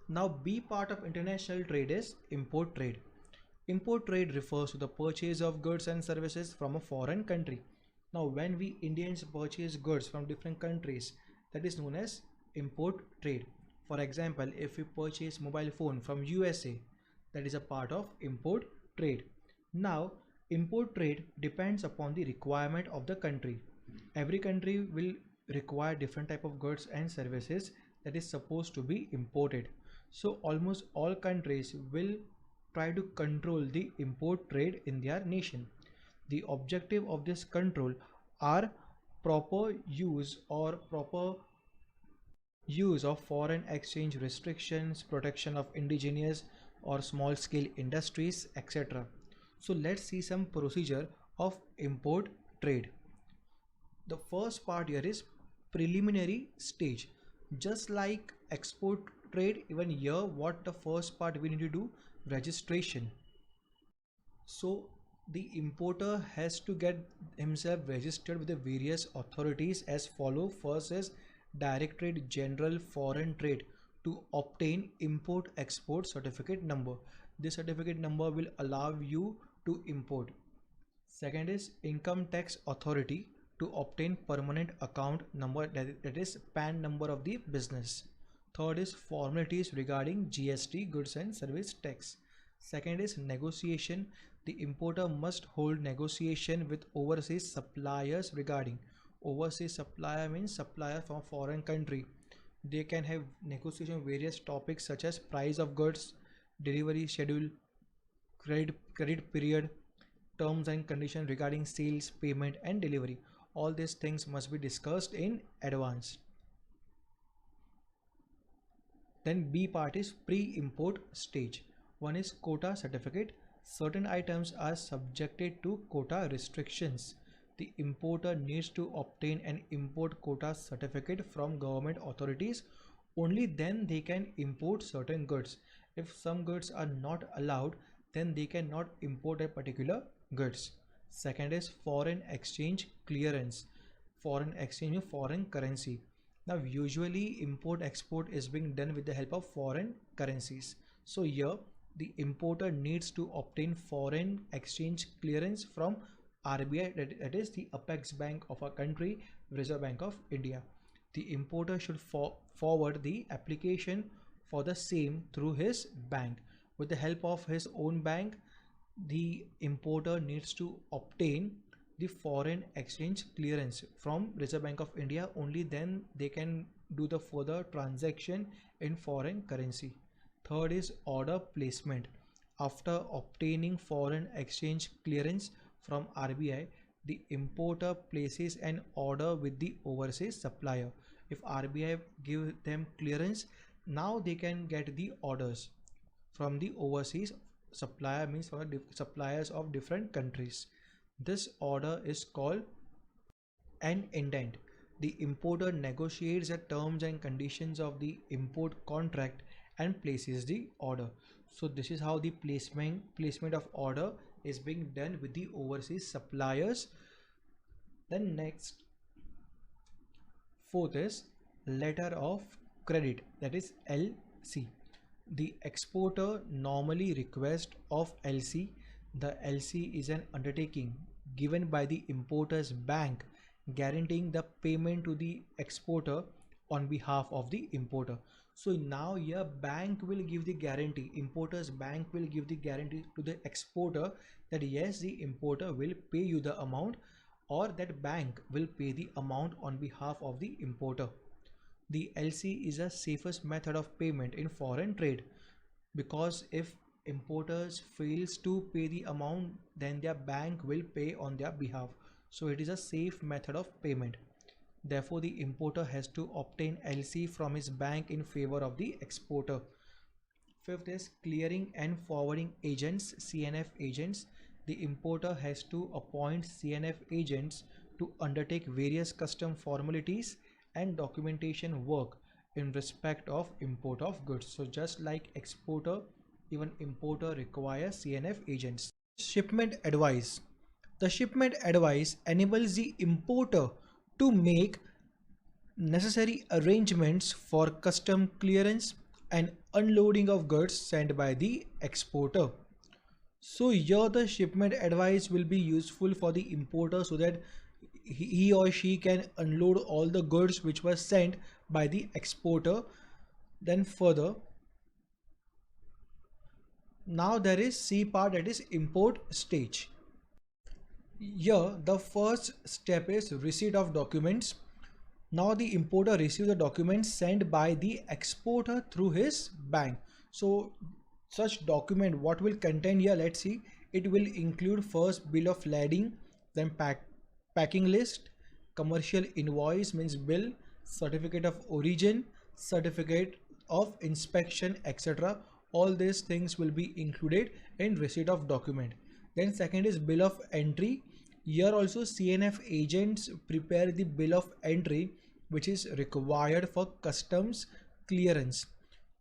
Now B part of international trade is import trade. Import trade refers to the purchase of goods and services from a foreign country. Now when we Indians purchase goods from different countries, that is known as import trade. For example, if we purchase mobile phone from USA, that is a part of import trade. Now import trade depends upon the requirement of the country. Every country will require different type of goods and services that is supposed to be imported. So almost all countries will try to control the import trade in their nation. The objective of this control are proper use of foreign exchange restrictions, protection of indigenous or small scale industries, etc. So let's see some procedure of import trade. The first part here is preliminary stage. Just like export trade, even here what the first part we need to do, registration. So the importer has to get himself registered with the various authorities as follow. First is Directorate General Foreign Trade to obtain import export certificate number. This certificate number will allow you to import. Second is Income Tax Authority to obtain permanent account number, that is PAN number of the business. Third is formalities regarding GST, goods and service tax. Second is negotiation. The importer must hold negotiation with overseas suppliers regarding. Overseas supplier means supplier from foreign country. They can have negotiation various topics such as price of goods, delivery schedule, credit period, terms and conditions regarding sales, payment and delivery. All these things must be discussed in advance. Then B part is pre-import stage. One is quota certificate. Certain items are subjected to quota restrictions. The importer needs to obtain an import quota certificate from government authorities. Only then they can import certain goods. If some goods are not allowed, then they cannot import a particular goods. Second is foreign exchange clearance. Foreign exchange of foreign currency. Now usually import export is being done with the help of foreign currencies. So here the importer needs to obtain foreign exchange clearance from RBI, that is the apex bank of a country, Reserve Bank of India. The importer should forward the application for the same through his bank. With the help of his own bank, the importer needs to obtain the foreign exchange clearance from Reserve Bank of India. Only then they can do the further transaction in foreign currency. Third is order placement. After obtaining foreign exchange clearance from RBI, the importer places an order with the overseas supplier. If RBI give them clearance, now they can get the orders from the overseas supplier, means for suppliers of different countries. This order is called an indent. The importer negotiates the terms and conditions of the import contract and places the order. So this is how the placement of order is being done with the overseas suppliers. Then next, fourth is letter of credit, that is LC. The exporter normally requests of LC. The LC is an undertaking given by the importer's bank guaranteeing the payment to the exporter on behalf of the importer. So now your bank will give the guarantee, importer's bank will give the guarantee to the exporter that yes, the importer will pay you the amount, or that bank will pay the amount on behalf of the importer. The LC is the safest method of payment in foreign trade, because if importers fails to pay the amount, then their bank will pay on their behalf. So it is a safe method of payment. Therefore the importer has to obtain LC from his bank in favor of the exporter. Fifth is clearing and forwarding agents, CNF agents. The importer has to appoint CNF agents to undertake various custom formalities and documentation work in respect of import of goods. So just like exporter, even importer requires CNF agents. Shipment advice. The shipment advice enables the importer to make necessary arrangements for custom clearance and unloading of goods sent by the exporter. So here the shipment advice will be useful for the importer so that he or she can unload all the goods which were sent by the exporter. Then further, now there is C part, that is import stage. Here the first step is receipt of documents. Now the importer receives the documents sent by the exporter through his bank. So such document, what will contain here, let's see. It will include first bill of lading, then packing list, commercial invoice means bill, certificate of origin, certificate of inspection, etc. All these things will be included in receipt of document. Then second is bill of entry. Here also CNF agents prepare the bill of entry which is required for customs clearance.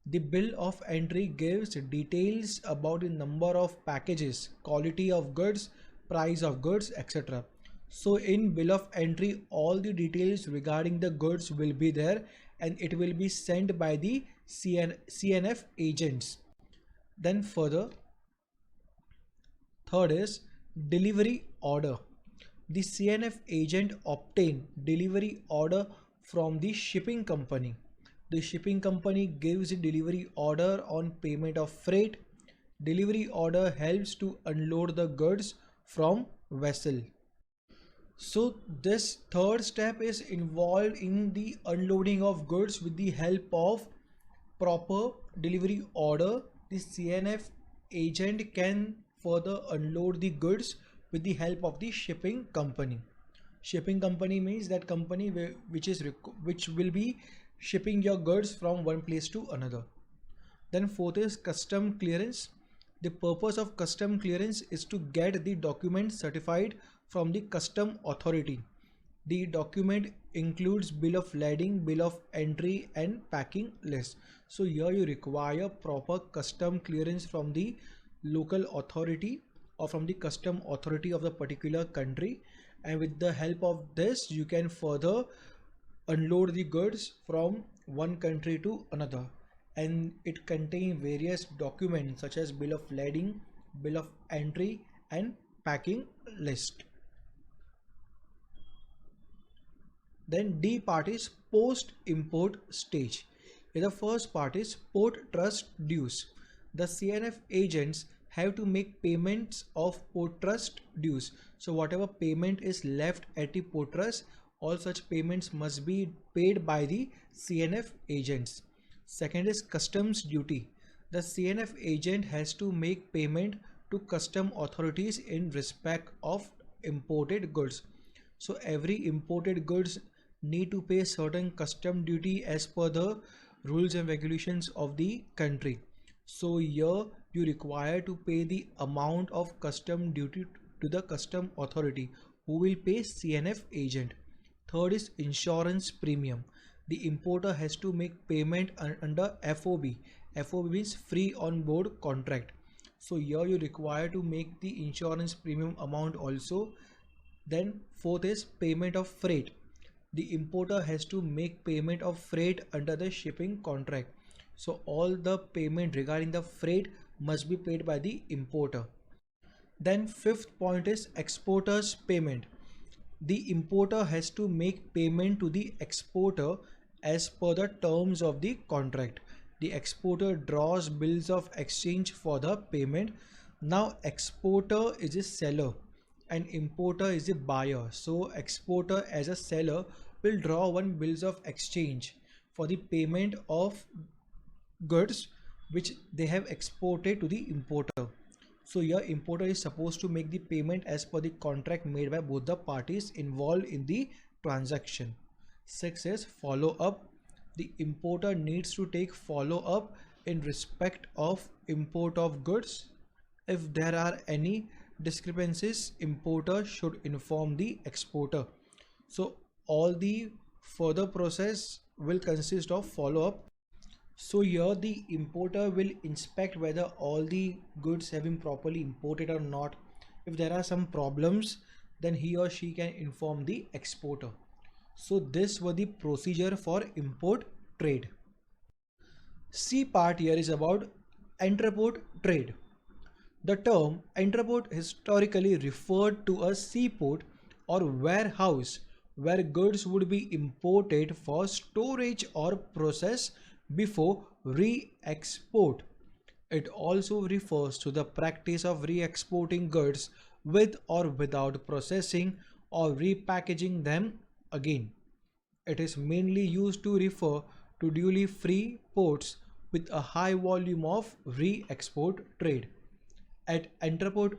The bill of entry gives details about the number of packages, quality of goods, price of goods, etc. So in bill of entry, all the details regarding the goods will be there and it will be sent by the CNF agents. Then further, third is delivery order. The CNF agent obtain delivery order from the shipping company. The shipping company gives a delivery order on payment of freight. Delivery order helps to unload the goods from vessel. So this third step is involved in the unloading of goods with the help of proper delivery order. The CNF agent can further unload the goods with the help of the shipping company. Shipping company means that company which will be shipping your goods from one place to another. Then fourth is custom clearance. The purpose of custom clearance is to get the document certified from the custom authority. The document includes bill of lading, bill of entry and packing list. So here you require proper custom clearance from the local authority or from the custom authority of the particular country, and with the help of this you can further unload the goods from one country to another. And it contains various documents such as bill of lading, bill of entry and packing list. Then D part is post import stage. The first part is port trust dues. The CNF agents have to make payments of port trust dues. So whatever payment is left at the port trust, all such payments must be paid by the CNF agents. Second is customs duty. The CNF agent has to make payment to custom authorities in respect of imported goods. So every imported goods need to pay certain custom duty as per the rules and regulations of the country. So here you require to pay the amount of custom duty to the custom authority, who will pay CNF agent. Third is insurance premium. The importer has to make payment under FOB. FOB means free on board contract. So here you require to make the insurance premium amount also. Then fourth is payment of freight. The importer has to make payment of freight under the shipping contract. So all the payment regarding the freight must be paid by the importer. Then fifth point is exporter's payment. The importer has to make payment to the exporter as per the terms of the contract. The exporter draws bills of exchange for the payment. Now exporter is a seller and importer is a buyer. So exporter as a seller will draw one bills of exchange for the payment of goods which they have exported to the importer. So here importer is supposed to make the payment as per the contract made by both the parties involved in the transaction. 6 is follow up. The importer needs to take follow up in respect of import of goods. If there are any discrepancies, importer should inform the exporter. So all the further process will consist of follow up. So here the importer will inspect whether all the goods have been properly imported or not. If there are some problems, then he or she can inform the exporter. So this was the procedure for import trade. C part here is about entrepot trade. The term entrepot historically referred to a seaport or warehouse where goods would be imported for storage or process before re-export. It also refers to the practice of re-exporting goods with or without processing or repackaging them again. It is mainly used to refer to duty free ports with a high volume of re-export trade. At Entrepot,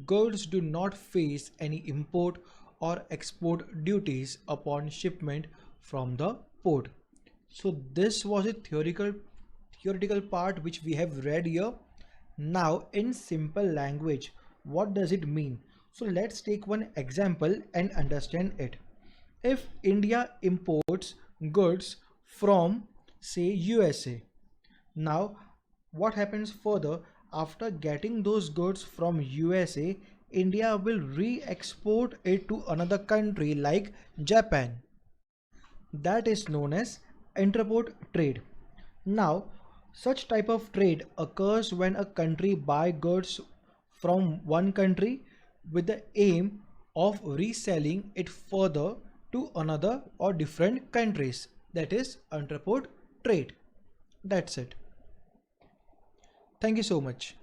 goods do not face any import or export duties upon shipment from the port. So this was a theoretical part which we have read here. Now in simple language, what does it mean? So let's take one example and understand it. If India imports goods from say USA, now what happens further? After getting those goods from USA, India will re-export it to another country like Japan. That is known as entrepot trade. Now, such type of trade occurs when a country buy goods from one country with the aim of reselling it further to another or different countries. That is entrepot trade. That's it. Thank you so much.